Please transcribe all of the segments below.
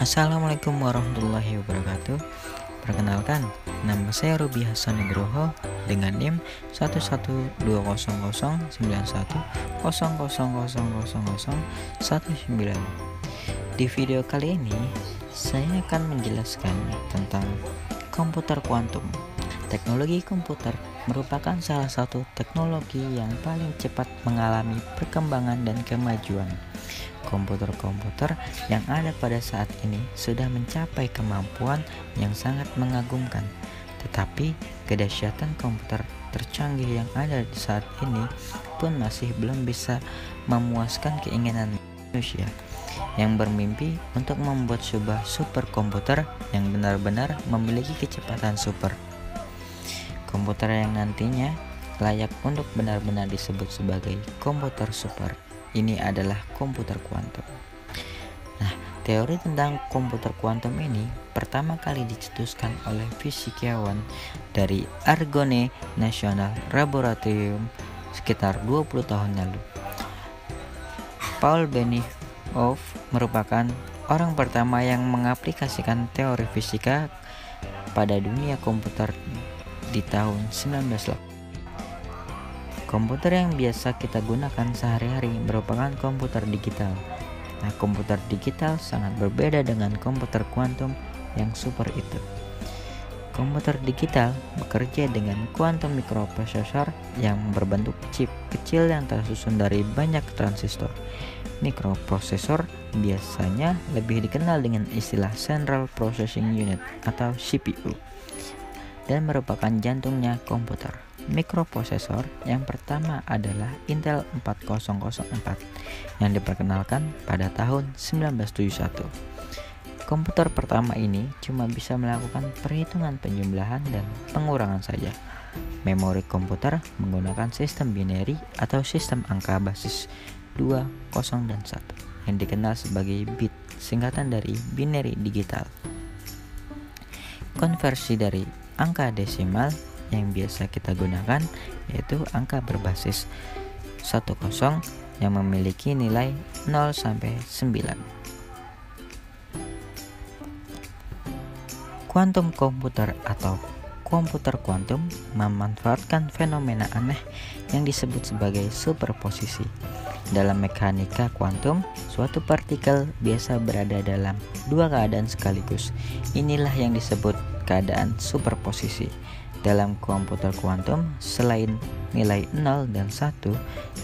Assalamualaikum warahmatullahi wabarakatuh. Perkenalkan, nama saya Ruby Hasan Nugroho dengan NIM 112009100000019. Di video kali ini, saya akan menjelaskan tentang komputer kuantum. Teknologi komputer merupakan salah satu teknologi yang paling cepat mengalami perkembangan dan kemajuan. Komputer-komputer yang ada pada saat ini sudah mencapai kemampuan yang sangat mengagumkan. Tetapi kedahsyatan komputer tercanggih yang ada di saat ini pun masih belum bisa memuaskan keinginan manusia yang bermimpi untuk membuat sebuah superkomputer yang benar-benar memiliki kecepatan super. Komputer yang nantinya layak untuk benar-benar disebut sebagai komputer super. Ini adalah komputer kuantum. Nah, teori tentang komputer kuantum ini pertama kali dicetuskan oleh fisikawan dari Argonne National Laboratorium sekitar 20 tahun lalu. Paul Benioff merupakan orang pertama yang mengaplikasikan teori fisika pada dunia komputer di tahun 1980. Komputer yang biasa kita gunakan sehari-hari merupakan komputer digital. Nah, komputer digital sangat berbeda dengan komputer kuantum yang super itu. Komputer digital bekerja dengan kuantum mikroprosesor yang berbentuk chip kecil yang tersusun dari banyak transistor. Mikroprosesor biasanya lebih dikenal dengan istilah Central Processing Unit atau CPU dan merupakan jantungnya komputer. Mikroprosesor yang pertama adalah Intel 4004 yang diperkenalkan pada tahun 1971. Komputer pertama ini cuma bisa melakukan perhitungan penjumlahan dan pengurangan saja. Memori komputer menggunakan sistem binary atau sistem angka basis 2, 0, dan 1 yang dikenal sebagai bit, singkatan dari binary digital. Konversi dari angka desimal yang biasa kita gunakan yaitu angka berbasis 10 yang memiliki nilai 0 sampai 9. Kuantum komputer atau komputer kuantum memanfaatkan fenomena aneh yang disebut sebagai superposisi. Dalam mekanika kuantum, suatu partikel biasa berada dalam dua keadaan sekaligus. Inilah yang disebut keadaan superposisi. Dalam komputer kuantum, selain nilai 0 dan 1,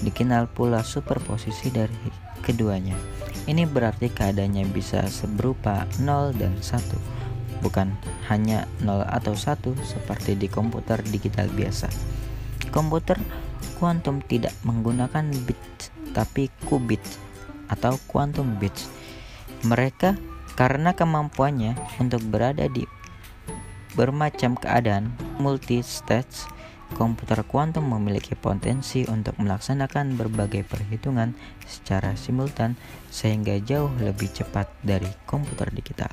dikenal pula superposisi dari keduanya. Ini berarti keadaannya bisa berupa 0 dan 1, bukan hanya 0 atau 1 seperti di komputer digital biasa. Komputer kuantum tidak menggunakan bit, tapi qubit atau quantum bits. Mereka karena kemampuannya untuk berada di bermacam keadaan multi-stage, komputer kuantum memiliki potensi untuk melaksanakan berbagai perhitungan secara simultan sehingga jauh lebih cepat dari komputer digital.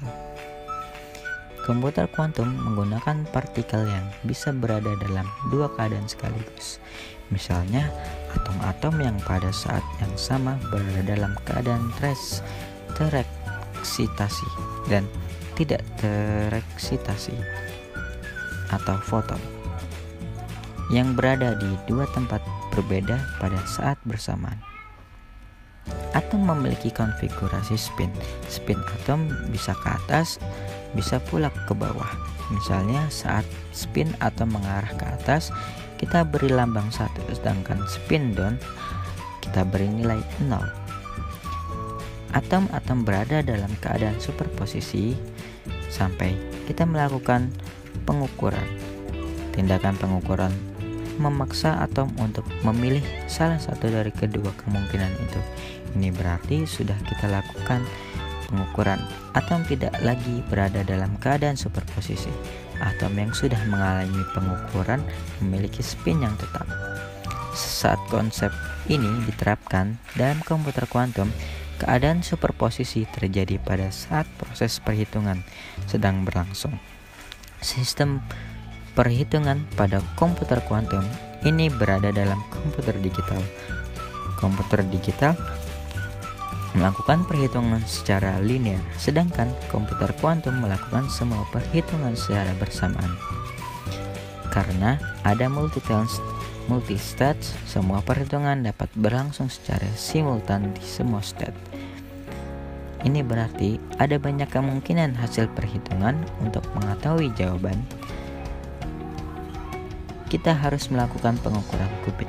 Komputer kuantum menggunakan partikel yang bisa berada dalam dua keadaan sekaligus. Misalnya, atom-atom yang pada saat yang sama berada dalam keadaan tereksitasi dan tidak tereksitasi atau foton yang berada di dua tempat berbeda pada saat bersamaan. Atom memiliki konfigurasi spin. Spin atom bisa ke atas, bisa pula ke bawah. Misalnya saat spin atom mengarah ke atas, kita beri lambang 1, sedangkan spin down kita beri nilai 0. Atom-atom berada dalam keadaan superposisi sampai kita melakukan pengukuran. Tindakan pengukuran memaksa atom untuk memilih salah satu dari kedua kemungkinan itu. Ini berarti sudah kita lakukan pengukuran. Atom tidak lagi berada dalam keadaan superposisi. Atom yang sudah mengalami pengukuran memiliki spin yang tetap. Saat konsep ini diterapkan dalam komputer kuantum, keadaan superposisi terjadi pada saat proses perhitungan sedang berlangsung. Sistem perhitungan pada komputer kuantum ini berada dalam komputer digital. Komputer digital melakukan perhitungan secara linear, sedangkan komputer kuantum melakukan semua perhitungan secara bersamaan. Karena ada multi-stage, semua perhitungan dapat berlangsung secara simultan di semua state. Ini berarti ada banyak kemungkinan hasil perhitungan. Untuk mengetahui jawaban, kita harus melakukan pengukuran qubit.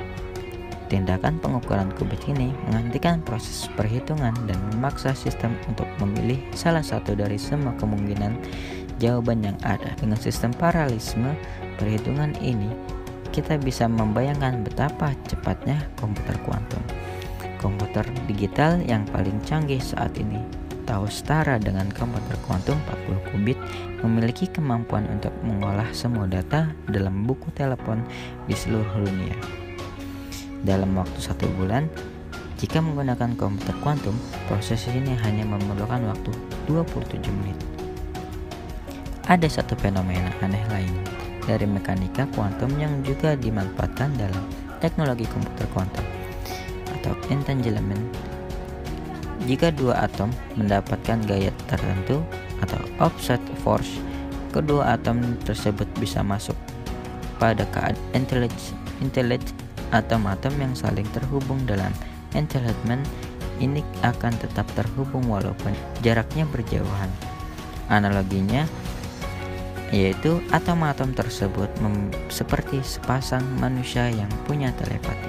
Tindakan pengukuran qubit ini menghentikan proses perhitungan dan memaksa sistem untuk memilih salah satu dari semua kemungkinan jawaban yang ada. Dengan sistem paralelisme perhitungan ini, kita bisa membayangkan betapa cepatnya komputer kuantum. Komputer digital yang paling canggih saat ini, atau setara dengan komputer kuantum 40 qubit, memiliki kemampuan untuk mengolah semua data dalam buku telepon di seluruh dunia dalam waktu 1 bulan. Jika menggunakan komputer kuantum, proses ini hanya memerlukan waktu 27 menit. Ada satu fenomena aneh lain dari mekanika kuantum yang juga dimanfaatkan dalam teknologi komputer kuantum, atau entanglement. Jika dua atom mendapatkan gaya tertentu atau offset force, kedua atom tersebut bisa masuk pada keadaan entanglement. Atom-atom yang saling terhubung dalam entanglement ini akan tetap terhubung walaupun jaraknya berjauhan. Analoginya yaitu atom-atom tersebut seperti sepasang manusia yang punya telepati.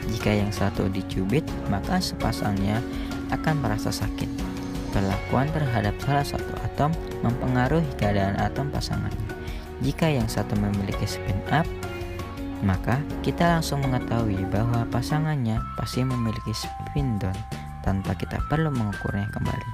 Jika yang satu dicubit, maka sepasangnya akan merasa sakit. Perlakuan terhadap salah satu atom mempengaruhi keadaan atom pasangannya. Jika yang satu memiliki spin up, maka kita langsung mengetahui bahwa pasangannya pasti memiliki spin down tanpa kita perlu mengukurnya kembali.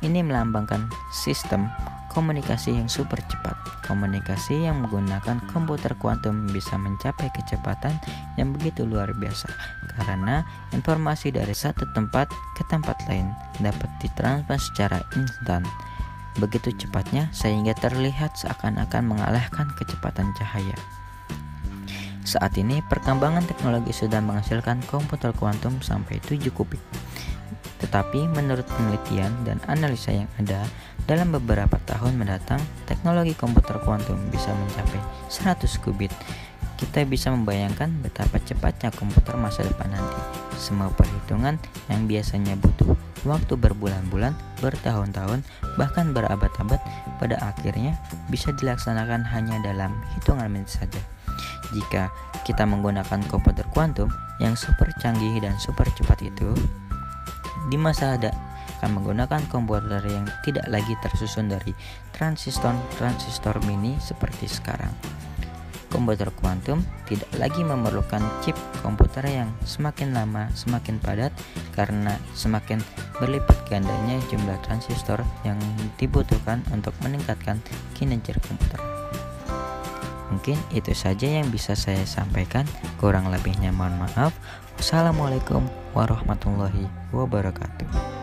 Ini melambangkan sistem komunikasi yang super cepat. Komunikasi yang menggunakan komputer kuantum bisa mencapai kecepatan yang begitu luar biasa karena informasi dari satu tempat ke tempat lain dapat ditransfer secara instan. Begitu cepatnya sehingga terlihat seakan-akan mengalahkan kecepatan cahaya. Saat ini perkembangan teknologi sudah menghasilkan komputer kuantum sampai 7 qubit. Tetapi menurut penelitian dan analisa yang ada, dalam beberapa tahun mendatang, teknologi komputer kuantum bisa mencapai 100 qubit. Kita bisa membayangkan betapa cepatnya komputer masa depan nanti. Semua perhitungan yang biasanya butuh waktu berbulan-bulan, bertahun-tahun, bahkan berabad-abad, pada akhirnya bisa dilaksanakan hanya dalam hitungan menit saja. Jika kita menggunakan komputer kuantum yang super canggih dan super cepat itu, di masa akan menggunakan komputer yang tidak lagi tersusun dari transistor mini seperti sekarang. Komputer kuantum tidak lagi memerlukan chip komputer yang semakin lama semakin padat karena semakin berlipat gandanya jumlah transistor yang dibutuhkan untuk meningkatkan kinerja komputer. Mungkin itu saja yang bisa saya sampaikan, kurang lebihnya mohon maaf. Wassalamualaikum warahmatullahi wabarakatuh.